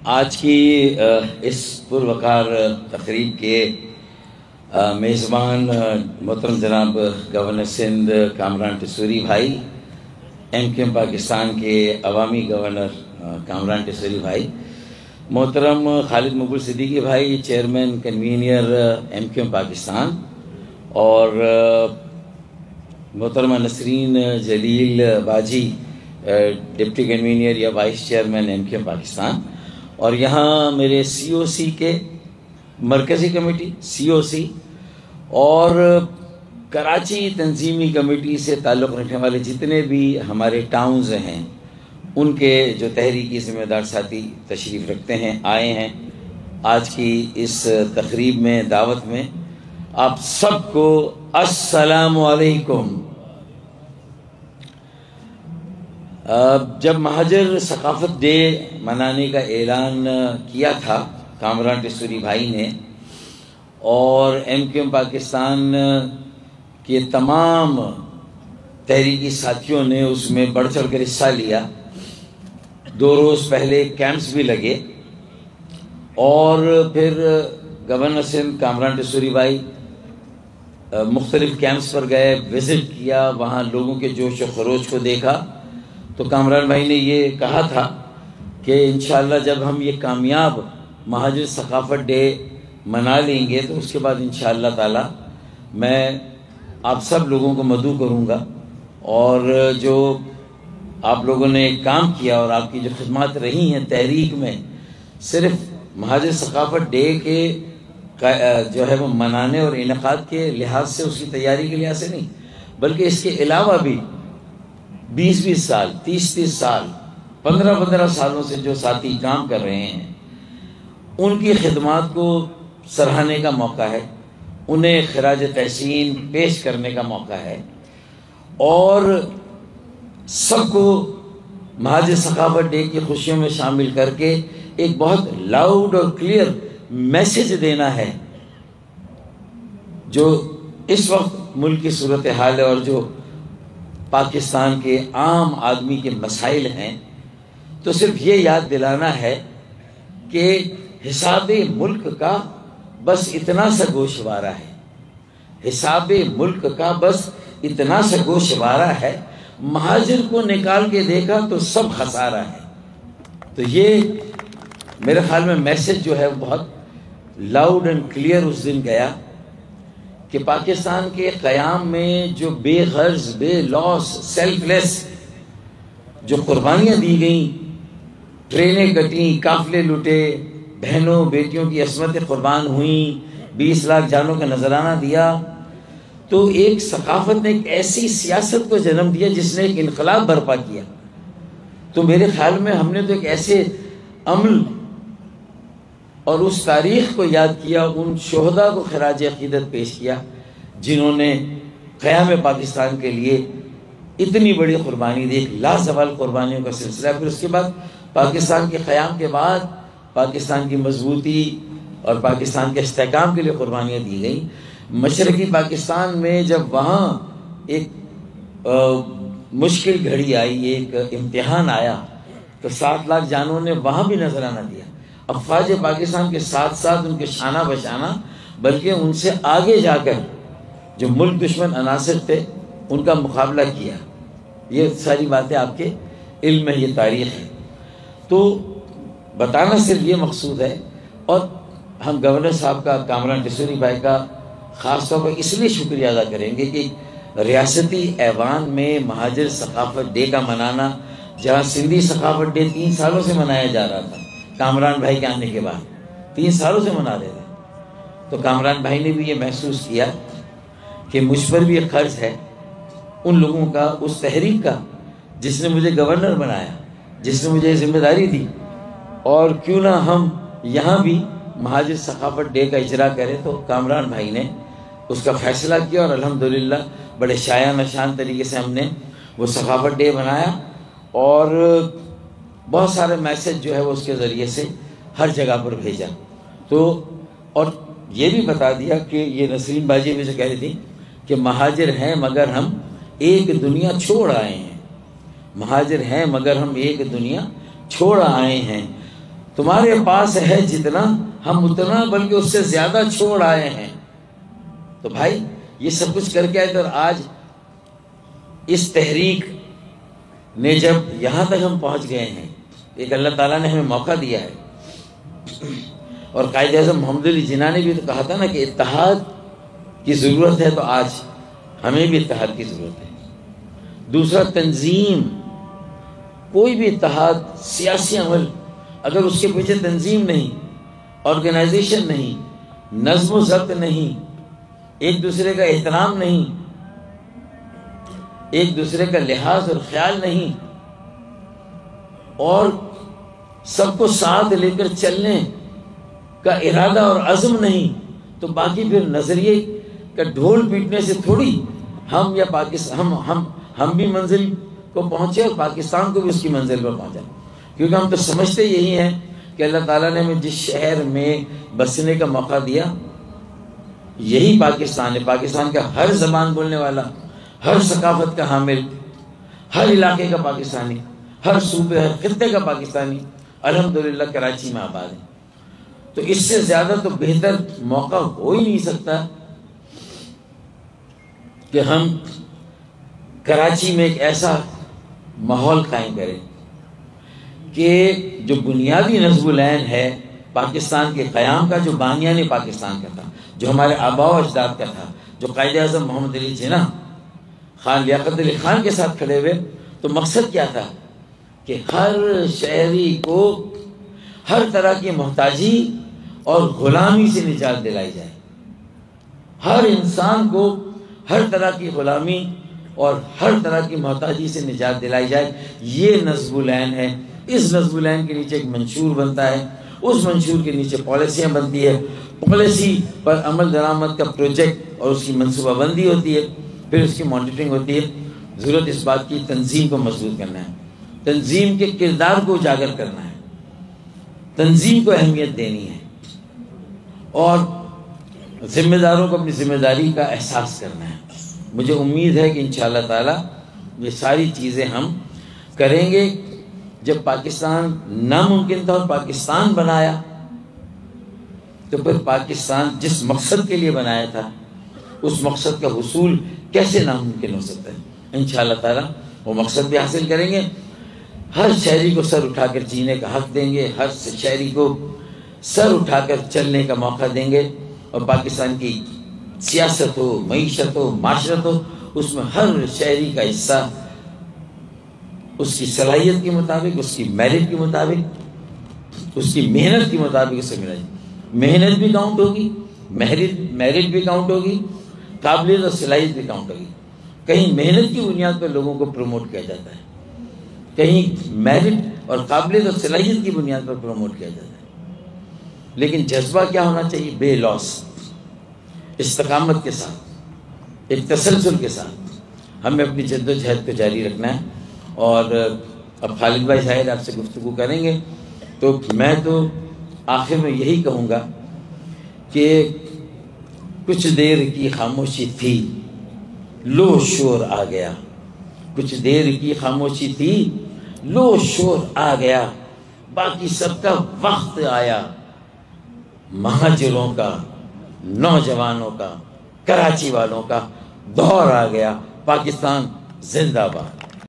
آج کی اس پروقار تقریب کے میزبان محترم جناب گورنر سندھ کامران ٹسوری بھائی، ایم کیو ایم پاکستان کے عوامی گورنر کامران ٹسوری بھائی، محترم خالد مقبول صدیقی بھائی، chairman convener M Q M Pakistan, اور محترمہ نسرین جلیل باجی، ڈپٹی کنوینر یا vice chairman M Q M Pakistan, اور یہاں میرے سی او سی کے مرکزی کمیٹی سی او سی اور کراچی تنظیمی کمیٹی سے تعلق رکھنے والے جتنے بھی ہمارے ٹاؤنز ہیں ان کے جو تحریکی ذمہ دار ساتھی تشریف رکھتے ہیں، آئے ہیں آج کی اس تقریب میں، دعوت میں، آپ سب کو السلام علیکم۔ جب مہاجر ثقافت ڈے منانے کا اعلان کیا تھا کامران ٹسوری بھائی نے اور ایم کیو ایم پاکستان کے تمام تحریکی ساتھیوں نے اس میں بڑھ چڑھ کر حصہ لیا، 2 روز پہلے کیمپس بھی لگے اور پھر گورنر سندھ کامران ٹسوری بھائی مختلف کیمپس پر گئے، وزٹ کیا، وہاں لوگوں کے جوش و خروش کو دیکھا، تو کامران بھائی نے یہ کہا تھا کہ انشاءاللہ جب ہم یہ کامیاب مہاجر ثقافت ڈے منا لیں گے تو اس کے بعد انشاءاللہ تعالی میں آپ سب لوگوں کو مدعو کروں گا، اور جو آپ لوگوں نے کام کیا اور آپ کی جو خدمات رہی ہیں تحریک میں، صرف مہاجر ثقافت ڈے کے جو ہے وہ منانے اور انعقاد کے لحاظ سے، اس کی تیاری کے لحاظ سے نہیں، بلکہ اس کے علاوہ بھی 20 سال، 30 سال، 15 سالوں سے جو ساتھی کام کر رہے ہیں ان کی خدمات کو سراہنے کا موقع ہے، انہیں خراج تحسین پیش کرنے کا موقع ہے، اور سب کو مہاجر ثقافت ڈے کی خوشیوں میں شامل کر کے ایک بہت لاؤڈ اور کلیئر میسج دینا ہے جو اس وقت ملک کی صورتحال ہے اور جو پاکستان کے عام آدمی کے مسائل ہیں، تو صرف یہ یاد دلانا ہے کہ حساب ملک کا بس اتنا سا گوشوارہ ہے، حساب ملک کا بس اتنا سا گوشوارہ ہے، مہاجر کو نکال کے دیکھا تو سب خسارہ ہے۔ تو یہ میرے خیال میں میسج جو ہے بہت لاؤڈ اینڈ کلیئر اس دن گیا کہ پاکستان کے قیام میں جو بے غرض، بے لوس، سیلف لیس جو قربانیاں دی گئیں، ٹرینیں کٹیں، قافلے لٹے، بہنوں بیٹیوں کی عصمتیں قربان ہوئیں، 20 لاکھ جانوں کا نذرانہ دیا، تو ایک ثقافت نے ایک ایسی سیاست کو جنم دیا جس نے ایک انقلاب برپا کیا۔ تو میرے خیال میں ہم نے تو ایک ایسے عمل اور اس تاریخ کو یاد کیا، ان شہداء کو خراج عقیدت پیش کیا جنہوں نے قیام پاکستان کے لیے اتنی بڑی قربانی دی، ایک لازوال قربانیوں کا سلسلہ۔ پھر اس کے بعد پاکستان کے قیام کے بعد پاکستان کی مضبوطی اور پاکستان کے استحکام کے لیے قربانیاں دی گئیں۔ مشرقی پاکستان میں جب وہاں ایک مشکل گھڑی آئی، ایک امتحان آیا، تو 7 لاکھ جانوں نے وہاں بھی نذرانہ دیا، افواج پاکستان کے ساتھ ساتھ ان کے شانہ بشانہ، بلکہ ان سے آگے جا کر جو ملک دشمن عناصر تھے ان کا مقابلہ کیا۔ یہ ساری باتیں آپ کے علم میں، یہ تاریخ ہے۔ تو بتانا صرف یہ مقصود ہے، اور ہم گورنر صاحب کا، کامران ٹسوری بھائی کا خاص طور پر اس لیے شکریہ ادا کریں گے کہ ریاستی ایوان میں مہاجر ثقافت ڈے کا منانا، جہاں سندھی ثقافت ڈے 3 سالوں سے منایا جا رہا تھا، کامران بھائی کے آنے کے بعد 3 سالوں سے منا رہے تھے، تو کامران بھائی نے بھی یہ محسوس کیا کہ مجھ پر بھی ایک قرض ہے ان لوگوں کا، اس تحریک کا جس نے مجھے گورنر بنایا، جس نے مجھے ذمہ داری دی، اور کیوں نہ ہم یہاں بھی مہاجر ثقافت ڈے کا اجرا کریں۔ تو کامران بھائی نے اس کا فیصلہ کیا، اور الحمدللہ بڑے شایان نشان طریقے سے ہم نے وہ ثقافت ڈے بنایا، اور بہت سارے میسج جو ہے وہ اس کے ذریعے سے ہر جگہ پر بھیجا۔ تو اور یہ بھی بتا دیا کہ یہ نسرین باجی میں جو کہہ رہی تھی کہ مہاجر ہیں مگر ہم ایک دنیا چھوڑ آئے ہیں، مہاجر ہیں مگر ہم ایک دنیا چھوڑ آئے ہیں، تمہارے پاس ہے جتنا، ہم اتنا بلکہ اس سے زیادہ چھوڑ آئے ہیں۔ تو بھائی یہ سب کچھ کر کے آئے تو آج اس تحریک نے جب یہاں تک ہم پہنچ گئے ہیں، ایک اللہ تعالیٰ نے ہمیں موقع دیا ہے۔ اور قائد اعظم محمد علی جناح نے بھی تو کہا تھا نا کہ اتحاد کی ضرورت ہے، تو آج ہمیں بھی اتحاد کی ضرورت ہے۔ دوسرا، تنظیم۔ کوئی بھی اتحاد، سیاسی عمل، اگر اس کے پیچھے تنظیم نہیں، آرگنائزیشن نہیں، نظم و ضبط نہیں، ایک دوسرے کا احترام نہیں، ایک دوسرے کا لحاظ اور خیال نہیں، اور سب کو ساتھ لے کر چلنے کا ارادہ اور عزم نہیں، تو باقی پھر نظریے کا ڈھول پیٹنے سے تھوڑی ہم یا پاکستان ہم بھی منزل کو پہنچے اور پاکستان کو بھی اس کی منزل پر پہنچا، کیونکہ ہم تو سمجھتے یہی ہیں کہ اللہ تعالیٰ نے ہمیں جس شہر میں بسنے کا موقع دیا یہی پاکستان ہے۔ پاکستان کا ہر زبان بولنے والا، ہر ثقافت کا حامل، ہر علاقے کا پاکستانی، ہر صوبے، ہر خطے کا پاکستانی الحمدللہ کراچی میں آباد ہے۔ تو اس سے زیادہ تو بہتر موقع ہو ہی نہیں سکتا کہ ہم کراچی میں ایک ایسا ماحول قائم کریں کہ جو بنیادی نظم العین ہے پاکستان کے قیام کا، جو بانیان پاکستان کا تھا، جو ہمارے آباء و اجداد کا تھا، جو قائد اعظم محمد علی جناح خان لیاقت علی خان کے ساتھ کھڑے ہوئے، تو مقصد کیا تھا کہ ہر شہری کو ہر طرح کی محتاجی اور غلامی سے نجات دلائی جائے، ہر انسان کو ہر طرح کی غلامی اور ہر طرح کی محتاجی سے نجات دلائی جائے۔ یہ نظم العین ہے۔ اس نظم العین کے نیچے ایک منشور بنتا ہے، اس منشور کے نیچے پالیسیاں بنتی ہے، پالیسی پر عمل درآمد کا پروجیکٹ اور اس کی منصوبہ بندی ہوتی ہے، پھر اس کی مانیٹرنگ ہوتی ہے۔ ضرورت اس بات کی تنظیم کو مضبوط کرنا ہے، تنظیم کے کردار کو اجاگر کرنا ہے، تنظیم کو اہمیت دینی ہے، اور ذمہ داروں کو اپنی ذمہ داری کا احساس کرنا ہے۔ مجھے امید ہے کہ انشاءاللہ تعالی یہ ساری چیزیں ہم کریں گے۔ جب پاکستان ناممکن تھا اور پاکستان بنایا، تو پھر پاکستان جس مقصد کے لیے بنایا تھا اس مقصد کا حصول کیسے ناممکن ہو سکتا ہے؟ انشاءاللہ تعالی وہ مقصد بھی حاصل کریں گے۔ ہر شہری کو سر اٹھا کر جینے کا حق دیں گے، ہر شہری کو سر اٹھا کر چلنے کا موقع دیں گے، اور پاکستان کی سیاست ہو، معیشت ہو، معاشرت ہو، اس میں ہر شہری کا حصہ اس کی صلاحیت کے مطابق، اس کی میرٹ کے مطابق، اس کی محنت کے مطابق اسے ملا جائے۔ محنت بھی کاؤنٹ ہوگی، میرٹ بھی کاؤنٹ ہوگی، قابلیت اور صلاحیت بھی کاؤنٹ ہوگی۔ کہیں محنت کی بنیاد پر لوگوں کو پروموٹ کیا جاتا ہے، کہیں میرٹ اور قابلیت اور صلاحیت کی بنیاد پر پروموٹ کیا جاتا ہے، لیکن جذبہ کیا ہونا چاہیے؟ بے لوث، استقامت کے ساتھ، ایک تسلسل کے ساتھ ہمیں اپنی جد و جہد کو جاری رکھنا ہے۔ اور اب خالد بھائی شاید آپ سے گفتگو کریں گے، تو میں تو آخر میں یہی کہوں گا کہ کچھ دیر کی خاموشی تھی، لو شور آ گیا، کچھ دیر کی خاموشی تھی، لو شور آ گیا، باقی سب کا وقت آیا، مہاجروں کا، نوجوانوں کا، کراچی والوں کا دور آ گیا۔ پاکستان زندہ باد۔